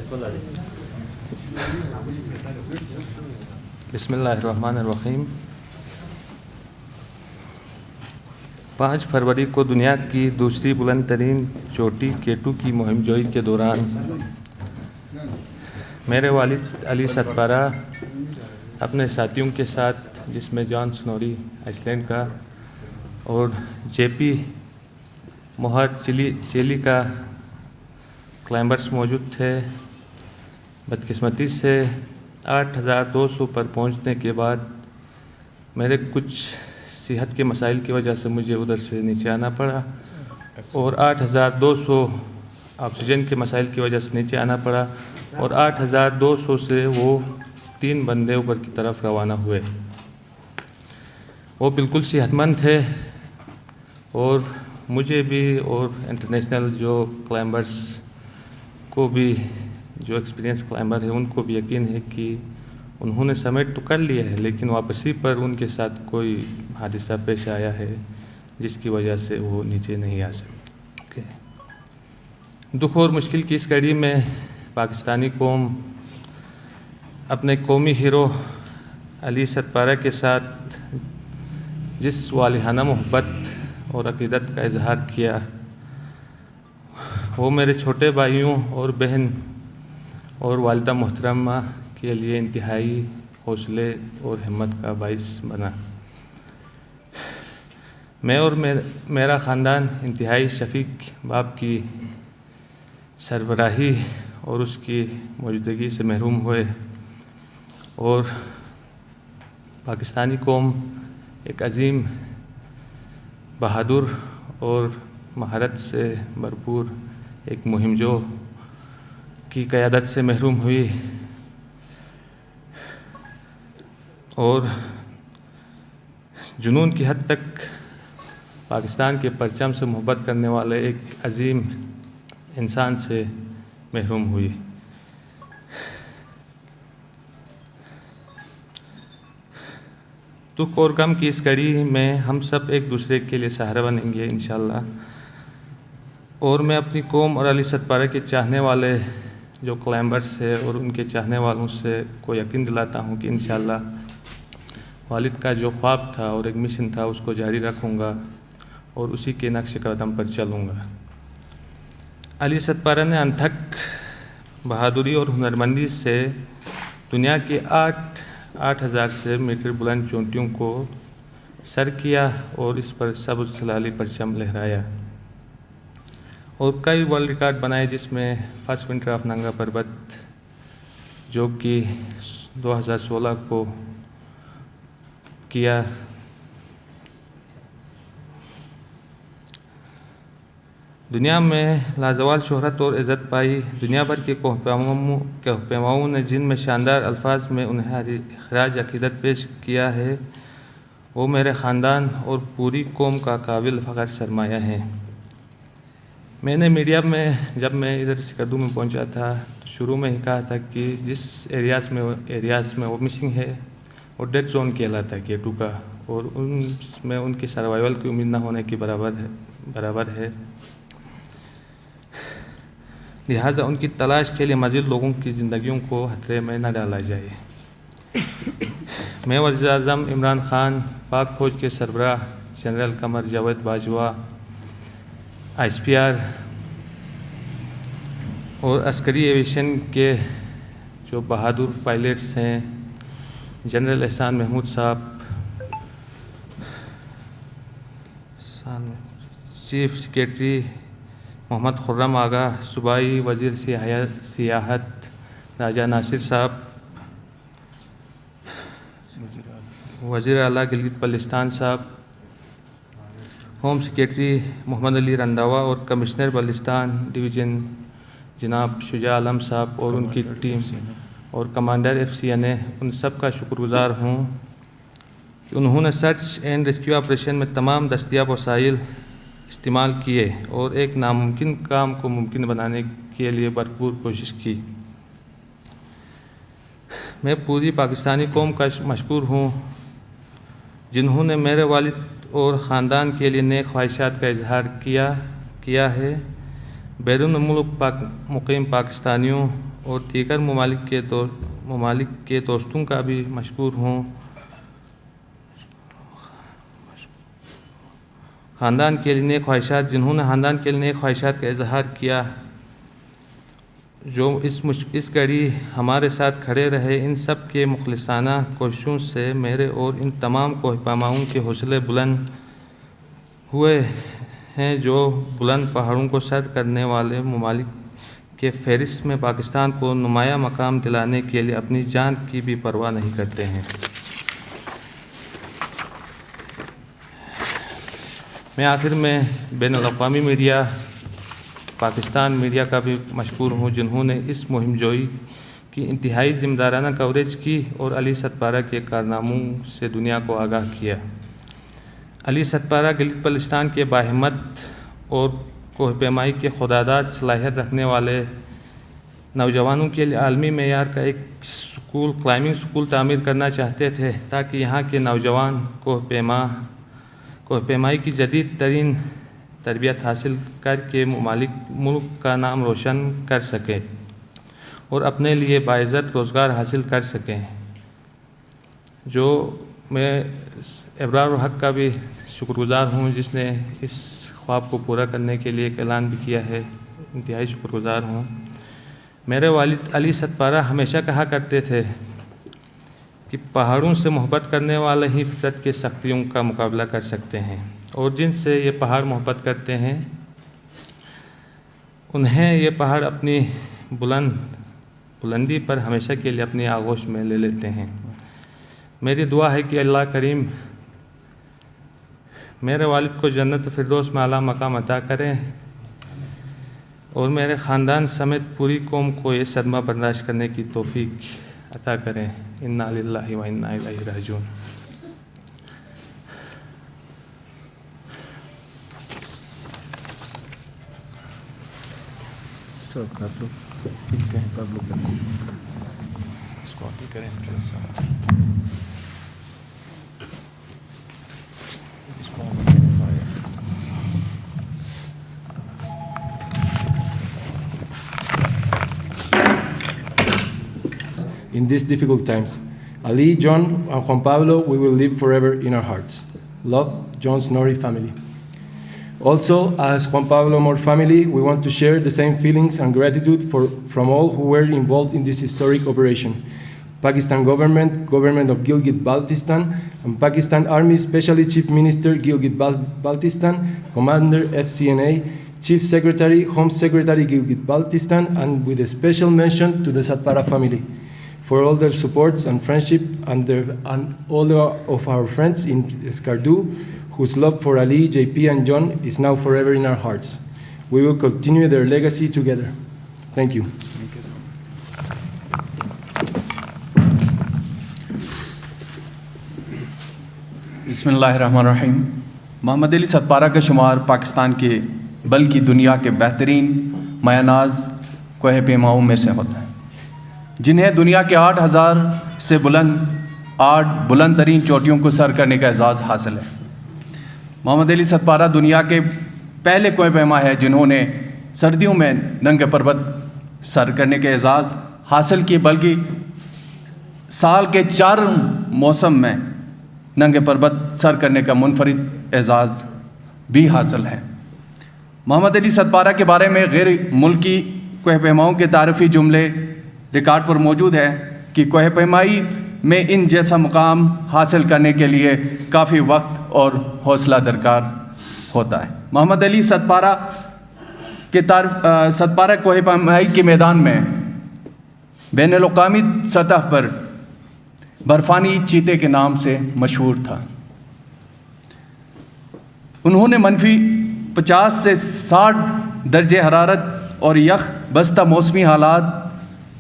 بسم اللہ الرحمن الرحیم۔ 5 فروری کو دنیا کی دوسری بلند ترین چوٹی K2 کی مہم جوئی کے دوران میرے والد علی ستپارہ اپنے ساتھیوں کے ساتھ، جس میں جان سنوری آئس لینڈ کا اور JP موہر چیلی کا کلائمبرز موجود تھے، بدقسمتی سے 8200 پر پہنچنے کے بعد میرے کچھ صحت کے مسائل کی وجہ سے مجھے ادھر سے نیچے آنا پڑا، اور 8200 آکسیجن کے مسائل کی وجہ سے نیچے آنا پڑا، اور 8200 سے وہ 3 بندے اوپر کی طرف روانہ ہوئے۔ وہ بالکل صحت مند تھے، اور مجھے بھی اور انٹرنیشنل جو کلائمبرز کو بھی، جو ایکسپیرینس کلائمبر ہے ان کو بھی یقین ہے کہ انہوں نے سمٹ تو کر لیا ہے، لیکن واپسی پر ان کے ساتھ کوئی حادثہ پیش آیا ہے جس کی وجہ سے وہ نیچے نہیں آ سکے۔ دکھ اور مشکل کی اس گھڑی میں پاکستانی قوم اپنے قومی ہیرو علی ستپارہ کے ساتھ جس والہانہ محبت اور عقیدت کا اظہار کیا، وہ میرے چھوٹے بھائیوں اور بہن اور والدہ محترمہ کے لیے انتہائی حوصلے اور ہمت کا باعث بنا۔ میں اور میرا خاندان انتہائی شفیق باپ کی سربراہی اور اس کی موجودگی سے محروم ہوئے، اور پاکستانی قوم ایک عظیم، بہادر اور مہارت سے بھرپور ایک مہم جو کی قیادت سے محروم ہوئی، اور جنون کی حد تک پاکستان کے پرچم سے محبت کرنے والے ایک عظیم انسان سے محروم ہوئی۔ دکھ اور غم کی اس گھڑی میں ہم سب ایک دوسرے کے لیے سہارا بنیں گے انشاءاللہ، اور میں اپنی قوم اور علی ستپارہ کے چاہنے والے جو کلائمبرز ہیں اور ان کے چاہنے والوں سے کو یقین دلاتا ہوں کہ انشاءاللہ والد کا جو خواب تھا اور ایک مشن تھا اس کو جاری رکھوں گا اور اسی کے نقش قدم پر چلوں گا۔ علی ستپارہ نے انتھک بہادری اور ہنرمندی سے دنیا کے 8000 سے میٹر بلند چوٹیوں کو سر کیا اور اس پر سبز سلالی پرچم لہرایا، اور کئی ورلڈ ریکارڈ بنائے، جس میں فرسٹ ونٹر آف ننگا پربت جو کہ 2016 کو کیا۔ دنیا میں لازوال شہرت اور عزت پائی۔ دنیا بھر کے کوہ پیماؤں نے جن میں شاندار الفاظ میں انہیں خراج عقیدت پیش کیا ہے، وہ میرے خاندان اور پوری قوم کا قابل فخر سرمایہ ہیں۔ میں نے میڈیا میں جب میں ادھر سکردو میں پہنچا تھا تو شروع میں ہی کہا تھا کہ جس ایریاز میں وہ مسنگ ہے وہ ڈیڈ زون کہلاتا ہے K2 کا، اور اس میں ان کی سروائیول کی امید نہ ہونے کے برابر ہے، لہٰذا ان کی تلاش کے لیے مزید لوگوں کی زندگیوں کو خطرے میں نہ ڈالا جائے۔ میں وزیر اعظم عمران خان، پاک فوج کے سربراہ جنرل قمر جاوید باجوہ، ISPR اور عسکری ایویشن کے جو بہادر پائلٹس ہیں، جنرل احسان محمود صاحب، چیف سیکریٹری محمد خرم آغا، صوبائی وزیر سیاحت راجہ ناصر صاحب، وزیر اعلیٰ گلگت بلتستان صاحب، ہوم سیکریٹری محمد علی رنداوا اور کمشنر بلتستان ڈویژن جناب شجاع عالم صاحب اور ان کی ٹیم، اور کمانڈر FCNA، ان سب کا شکر گزار ہوں کہ انہوں نے سرچ اینڈ ریسکیو آپریشن میں تمام دستیاب وسائل استعمال کیے اور ایک ناممکن کام کو ممکن بنانے کے لیے بھرپور کوشش کی۔ میں پوری پاکستانی قوم کا مشکور ہوں جنہوں نے میرے والد اور خاندان کے لیے نیک خواہشات کا اظہار کیا ہے۔ بیرون ملک مقیم پاکستانیوں اور دیگر ممالک کے دوستوں کا بھی مشکور ہوں۔ خاندان کے لیے نیک خواہشات، جنہوں نے خاندان کے لیے نیک خواہشات کا اظہار کیا، جو اس گھڑی ہمارے ساتھ کھڑے رہے، ان سب کے مخلصانہ کوششوں سے میرے اور ان تمام کوہ پیماؤں کے حوصلے بلند ہوئے ہیں، جو بلند پہاڑوں کو سر کرنے والے ممالک کے فہرست میں پاکستان کو نمایاں مقام دلانے کے لیے اپنی جان کی بھی پرواہ نہیں کرتے ہیں۔ میں آخر میں بین الاقوامی میڈیا، پاکستان میڈیا کا بھی مشکور ہوں، جنہوں نے اس مہم جوئی کی انتہائی ذمہ دارانہ کوریج کی اور علی ستپارہ کے کارناموں سے دنیا کو آگاہ کیا۔ علی ستپارہ گلگت بلتستان کے باہمت اور کوہ پیمائی کے خوددار صلاحیت رکھنے والے نوجوانوں کے لیے عالمی معیار کا ایک کلائمبنگ سکول تعمیر کرنا چاہتے تھے، تاکہ یہاں کے نوجوان کوہ پیمائی کی جدید ترین تربیت حاصل کر کے ملک کا نام روشن کر سکیں اور اپنے لیے باعزت روزگار حاصل کر سکیں۔ جو میں ابرار الحق کا بھی شکر گزار ہوں، جس نے اس خواب کو پورا کرنے کے لیے ایک اعلان بھی کیا ہے، انتہائی شکر گزار ہوں۔ میرے والد علی ستپارہ ہمیشہ کہا کرتے تھے کہ پہاڑوں سے محبت کرنے والے ہی فطرت کی سختیوں کا مقابلہ کر سکتے ہیں، اور جن سے یہ پہاڑ محبت کرتے ہیں انہیں یہ پہاڑ اپنی بلندی پر ہمیشہ کے لیے اپنی آغوش میں لے لیتے ہیں۔ میری دعا ہے کہ اللہ کریم میرے والد کو جنت فردوس میں اعلیٰ مقام عطا کریں اور میرے خاندان سمیت پوری قوم کو یہ صدمہ برداشت کرنے کی توفیق عطا کریں۔ انا للہ و انا الیہ راجعون۔ In these difficult times, Ali, John, and Juan Pablo, we will live forever in our hearts. Love, John Snorri family. Also, as Juan Pablo Mor family, we want to share the same feelings and gratitude from all who were involved in this historic operation. Pakistan government, government of Gilgit-Baltistan, and Pakistan Army, especially Chief Minister Gilgit-Baltistan, Commander FCNA, Chief Secretary, Home Secretary Gilgit-Baltistan, and with a special mention to the Satpara family for all their supports and friendship, and all of our friends in Skardu, whose love for Ali, JP, and John is now forever in our hearts. We will continue their legacy together. Thank you. بسم اللہ الرحمن الرحیم۔ محمد علی ستپارہ کا شمار پاکستان کے بلکہ دنیا کے بہترین مایہ ناز کوہ پیماؤں میں سے ہوتا ہے، جنہیں دنیا کے 8,000 سے بلند ترین چوٹیوں کو سر کرنے کا اعزاز حاصل ہے۔ محمد علی ستپارہ دنیا کے پہلے کوہ پیما ہے جنہوں نے سردیوں میں ننگے پربت سر کرنے کے اعزاز حاصل کیے، بلکہ سال کے 4 موسم میں ننگے پربت سر کرنے کا منفرد اعزاز بھی حاصل ہے۔ محمد علی ستپارہ کے بارے میں غیر ملکی کوہ پیماؤں کے تعارفی جملے ریکارڈ پر موجود ہے کہ کوہ پیمائی میں ان جیسا مقام حاصل کرنے کے لیے کافی وقت اور حوصلہ درکار ہوتا ہے۔ محمد علی ستپارہ ستپارہ کوہ پیمائی کے میدان میں بین الاقوامی سطح پر برفانی چیتے کے نام سے مشہور تھا۔ انہوں نے -50 سے 60 درجہ حرارت اور یخ بستہ موسمی حالات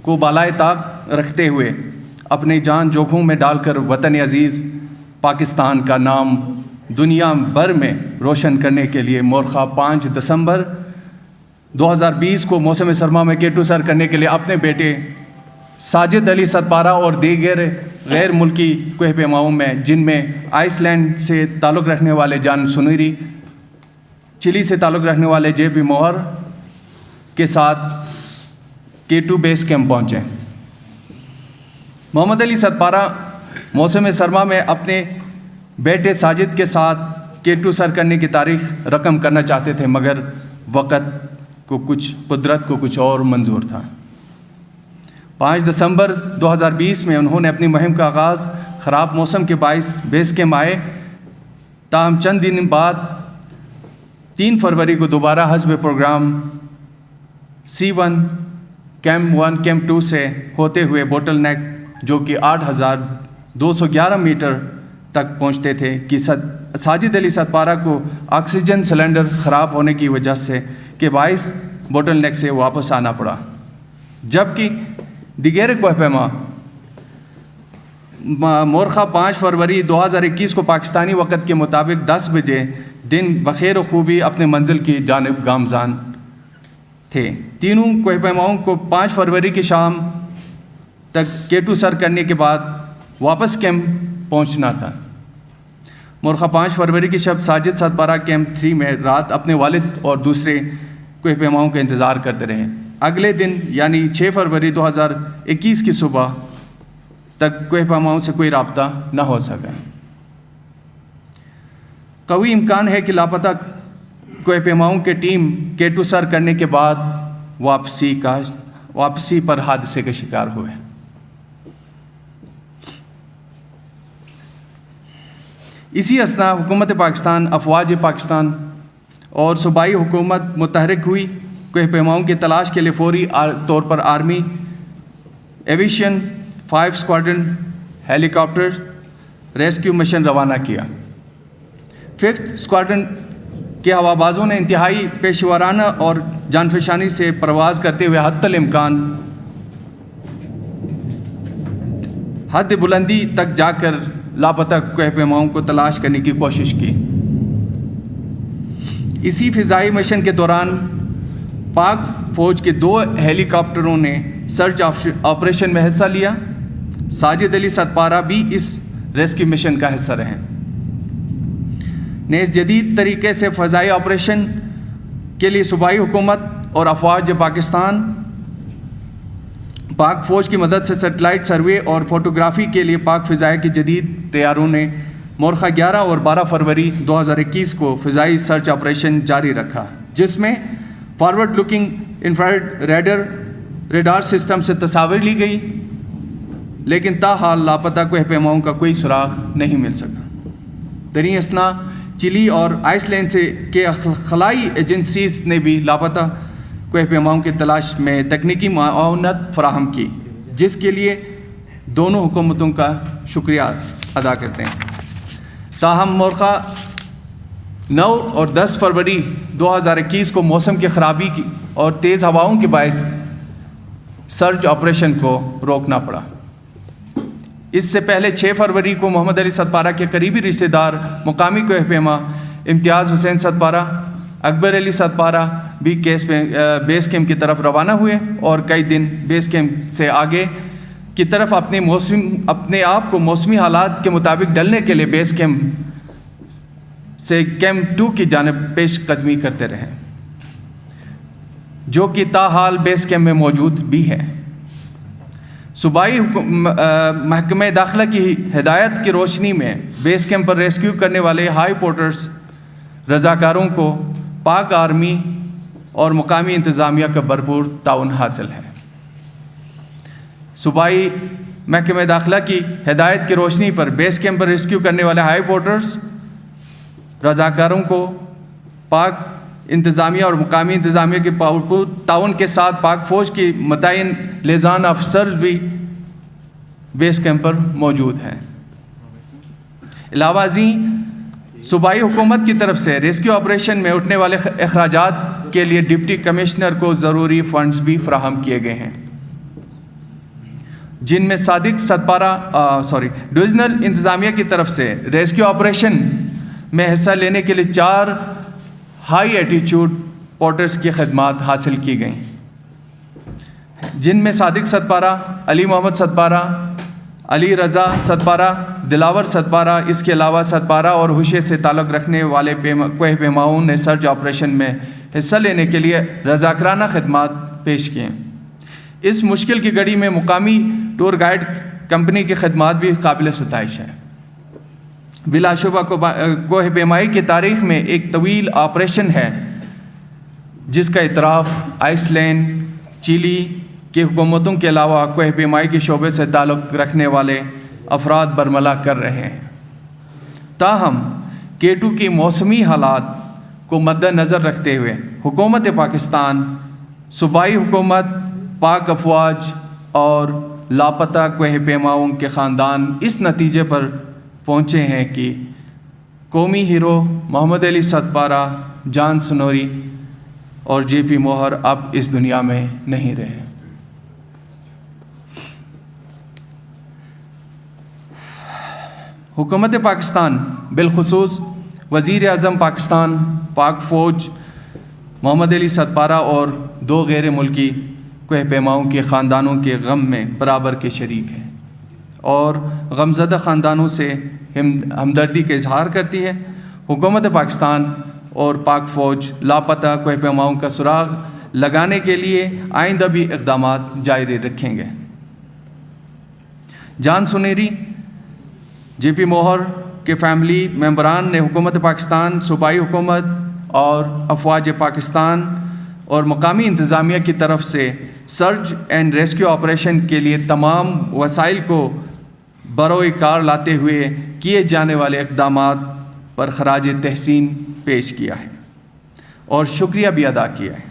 کو بالائے طاق رکھتے ہوئے اپنی جان جوکھوں میں ڈال کر وطن عزیز پاکستان کا نام دنیا بھر میں روشن کرنے کے لیے مورخہ 5 دسمبر 2020 کو موسم سرما میں K2 سر کرنے کے لیے اپنے بیٹے ساجد علی ستپارہ اور دیگر غیر ملکی کوہ پیماؤں میں، جن میں آئس لینڈ سے تعلق رکھنے والے جان سنوری، چلی سے تعلق رکھنے والے JP موہر کے ساتھ K2 بیس کیمپ پہنچے۔ محمد علی ستپارہ موسم سرما میں اپنے بیٹے ساجد کے ساتھ K2 سر کرنے کی تاریخ رقم کرنا چاہتے تھے، مگر قدرت کو کچھ اور منظور تھا۔ 5 دسمبر 2020 میں انہوں نے اپنی مہم کا آغاز خراب موسم کے باعث بیس کیمپ آئے، تاہم چند دن بعد 3 فروری کو دوبارہ حسب پروگرام C1 کیمپ 1 کیمپ 2 سے ہوتے ہوئے بوٹل نیک جو کہ 8,211 میٹر تک پہنچتے تھے کہ ساجد علی ستپارہ کو آکسیجن سلنڈر خراب ہونے کی وجہ سے کے باعث بوٹل نیک سے واپس آنا پڑا، جبکہ دیگر کوہ پیما مورخہ 5 فروری 2021 کو پاکستانی وقت کے مطابق 10 بجے دن بخیر و خوبی اپنے منزل کی جانب گامزن تھے۔ تینوں کوہ پیماؤں کو 5 فروری کی شام تک K2 سر کرنے کے بعد واپس کیمپ پہنچنا تھا۔ مورخہ 5 فروری کی شب ساجد ستپارہ کیمپ 3 میں رات اپنے والد اور دوسرے کوہ پیماؤں کا انتظار کرتے رہے۔ اگلے دن یعنی 6 فروری 2021 کی صبح تک کوہ پیماؤں سے کوئی رابطہ نہ ہو سکا۔ قوی امکان ہے کہ لاپتہ کوہ پیماؤں کے ٹیم K2 سر کرنے کے بعد واپسی پر حادثے کا شکار ہوئے۔ اسی اثناء حکومت پاکستان، افواج پاکستان اور صوبائی حکومت متحرک ہوئی، کوہ پیماؤں کی تلاش کے لیے فوری طور پر آرمی ایویشن 5 اسکواڈرن ہیلی کاپٹر ریسکیو مشن روانہ کیا۔ 5th اسکواڈرن کے ہوابازوں نے انتہائی پیشورانہ اور جانفشانی سے پرواز کرتے ہوئے حد الامکان حد بلندی تک جا کر لاپتہ کوہ پیماؤں کو تلاش کرنے کی کوشش کی۔ اسی فضائی مشن کے دوران پاک فوج کے 2 ہیلی کاپٹروں نے سرچ آپریشن میں حصہ لیا۔ ساجد علی ستپارہ بھی اس ریسکیو مشن کا حصہ رہے۔ نیز جدید طریقے سے فضائی آپریشن کے لیے صوبائی حکومت اور افواج پاکستان پاک فوج کی مدد سے سیٹلائٹ سروے اور فوٹوگرافی کے لیے پاک فضائیہ کے جدید طیاروں نے مورخہ 11 اور 12 فروری 2021 کو فضائی سرچ آپریشن جاری رکھا، جس میں فارورڈ لوکنگ انفرارڈ ریڈار سسٹم سے تصاویر لی گئی، لیکن تاحال لاپتہ کوہ پیماؤں کا کوئی سراغ نہیں مل سکا۔ دریں اثنا چلی اور آئس لینڈ کے خلائی ایجنسیز نے بھی لاپتہ کوہ پیماؤں کی تلاش میں تکنیکی معاونت فراہم کی، جس کے لیے دونوں حکومتوں کا شکریہ ادا کرتے ہیں۔ تاہم مورخہ 9 اور 10 فروری 2021 کو موسم کی خرابی کی اور تیز ہواؤں کے باعث سرچ آپریشن کو روکنا پڑا۔ اس سے پہلے 6 فروری کو محمد علی ستپارہ کے قریبی رشتہ دار مقامی کوہ پیما امتیاز حسین ستپارہ، اکبر علی ستپارہ بھی بیس کیمپ کی طرف روانہ ہوئے اور کئی دن بیس کیمپ سے آگے کی طرف اپنے آپ کو موسمی حالات کے مطابق ڈلنے کے لیے بیس کیمپ سے کیمپ 2 کی جانب پیش قدمی کرتے رہے، جو کہ تاحال بیس کیمپ میں موجود بھی ہے۔ صوبائی محکمہ داخلہ کی ہدایت کی روشنی میں بیس کیمپ پر ریسکیو کرنے والے ہائی پورٹرز رضاکاروں کو پاک آرمی اور مقامی انتظامیہ کا بھرپور تعاون حاصل ہے۔ صوبائی محکمہ داخلہ کی ہدایت کی روشنی پر بیس کیمپ پر ریسکیو کرنے والے ہائی پورٹرز رضاکاروں کو پاک انتظامیہ اور مقامی انتظامیہ کے بھرپور تعاون کے ساتھ پاک فوج کی متعین لیزان افسرز بھی بیس کیمپ پر موجود ہیں۔ علاوہ ازیں صوبائی حکومت کی طرف سے ریسکیو آپریشن میں اٹھنے والے اخراجات کے لیے ڈپٹی کمشنر کو ضروری فنڈز بھی فراہم کیے گئے ہیں، جن میں ڈویژنل انتظامیہ کی طرف سے ریسکیو آپریشن میں حصہ لینے کے لیے 4 ہائی ایٹیچیوڈ پورٹرز کی خدمات حاصل کی گئیں، جن میں صادق ستپارہ، علی محمد ستپارہ، علی رضا ستپارہ، دلاور ستپارہ، اس کے علاوہ ستپارہ اور ہوشے سے تعلق رکھنے والے کوہ پیماؤں نے سرچ آپریشن میں حصہ لینے کے لیے رضاکارانہ خدمات پیش کیں۔ اس مشکل کی گھڑی میں مقامی ٹور گائیڈ کمپنی کی خدمات بھی قابل ستائش ہیں۔ بلا شبہ کوہ پیمائی کی تاریخ میں ایک طویل آپریشن ہے جس کا اعتراف آئس لینڈ، چلی کی حکومتوں کے علاوہ کوہ پیمائی کے شعبے سے تعلق رکھنے والے افراد برملا کر رہے ہیں۔ تاہم K2 کی موسمی حالات کو مد نظر رکھتے ہوئے حکومت پاکستان، صوبائی حکومت، پاک افواج اور لاپتہ کوہ پیماؤں کے خاندان اس نتیجے پر پہنچے ہیں کہ قومی ہیرو محمد علی ستپارہ، جان سنوری اور JP موہر اب اس دنیا میں نہیں رہے۔ حکومت پاکستان بالخصوص وزیر اعظم پاکستان، پاک فوج، محمد علی ستپارہ اور 2 غیر ملکی کوہ پیماؤں کے خاندانوں کے غم میں برابر کے شریک ہیں اور غمزدہ خاندانوں سے ہمدردی کا اظہار کرتی ہے۔ حکومت پاکستان اور پاک فوج لاپتہ کوہ پیماؤں کا سراغ لگانے کے لیے آئندہ بھی اقدامات جاری رکھیں گے۔ جان سنیری، JP موہر کے فیملی ممبران نے حکومت پاکستان، صوبائی حکومت اور افواج پاکستان اور مقامی انتظامیہ کی طرف سے سرچ اینڈ ریسکیو آپریشن کے لیے تمام وسائل کو بروئے کار لاتے ہوئے کیے جانے والے اقدامات پر خراج تحسین پیش کیا ہے اور شکریہ بھی ادا کیا ہے۔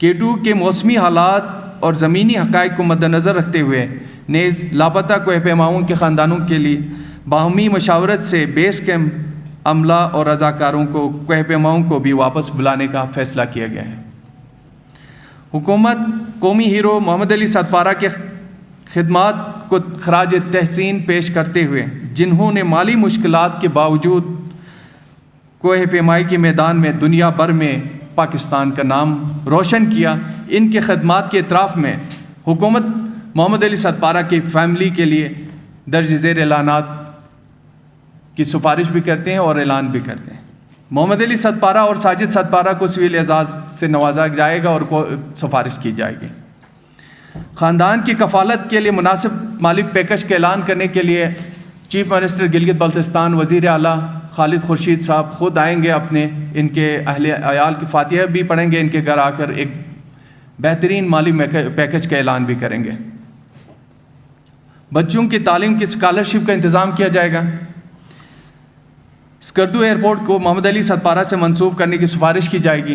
K2 کے موسمی حالات اور زمینی حقائق کو مد نظر رکھتے ہوئے نیز لاپتہ کوہ پیماؤں کے خاندانوں کے لیے باہمی مشاورت سے بیس کیمپ عملہ اور رضاکاروں کو کوہ پیماؤں کو بھی واپس بلانے کا فیصلہ کیا گیا ہے۔ حکومت قومی ہیرو محمد علی ستپارہ کے خدمات کو خراج تحسین پیش کرتے ہوئے، جنہوں نے مالی مشکلات کے باوجود کوہ پیمائی کے میدان میں دنیا بھر میں پاکستان کا نام روشن کیا، ان کے خدمات کے اعتراف میں حکومت محمد علی ستپارہ کی فیملی کے لیے درج ذیل اعلانات کی سفارش بھی کرتے ہیں اور اعلان بھی کرتے ہیں۔ محمد علی ستپارہ اور ساجد ستپارہ کو سویل اعزاز سے نوازا جائے گا اور سفارش کی جائے گی۔ خاندان کی کفالت کے لیے مناسب مالی پیکج کا اعلان کرنے کے لیے چیف منسٹر گلگت بلتستان وزیر اعلیٰ خالد خورشید صاحب خود آئیں گے، اپنے ان کے اہل عیال کی فاتحہ بھی پڑھیں گے، ان کے گھر آ کر ایک بہترین مالی پیکج کا اعلان بھی کریں گے۔ بچوں کی تعلیم کی اسکالرشپ کا انتظام کیا جائے گا۔ اسکردو ایئرپورٹ کو محمد علی ستپارہ سے منسوب کرنے کی سفارش کی جائے گی۔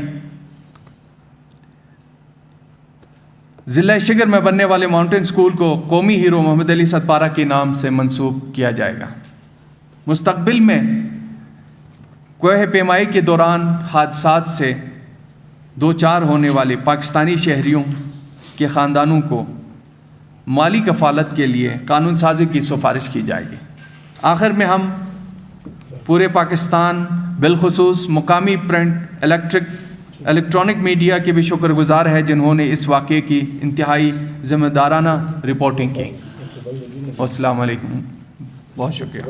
ضلع شگر میں بننے والے ماؤنٹین اسکول کو قومی ہیرو محمد علی ستپارہ کے نام سے منسوب کیا جائے گا۔ مستقبل میں کوہ پیمائی کے دوران حادثات سے دوچار ہونے والے پاکستانی شہریوں کے خاندانوں کو مالی کفالت کے لیے قانون سازی کی سفارش کی جائے گی۔ آخر میں ہم پورے پاکستان بالخصوص مقامی پرنٹ، الیکٹرانک میڈیا کے بھی شکر گزار ہیں جنہوں نے اس واقعے کی انتہائی ذمہ دارانہ رپورٹنگ کی۔ السلام علیکم، بہت شکریہ۔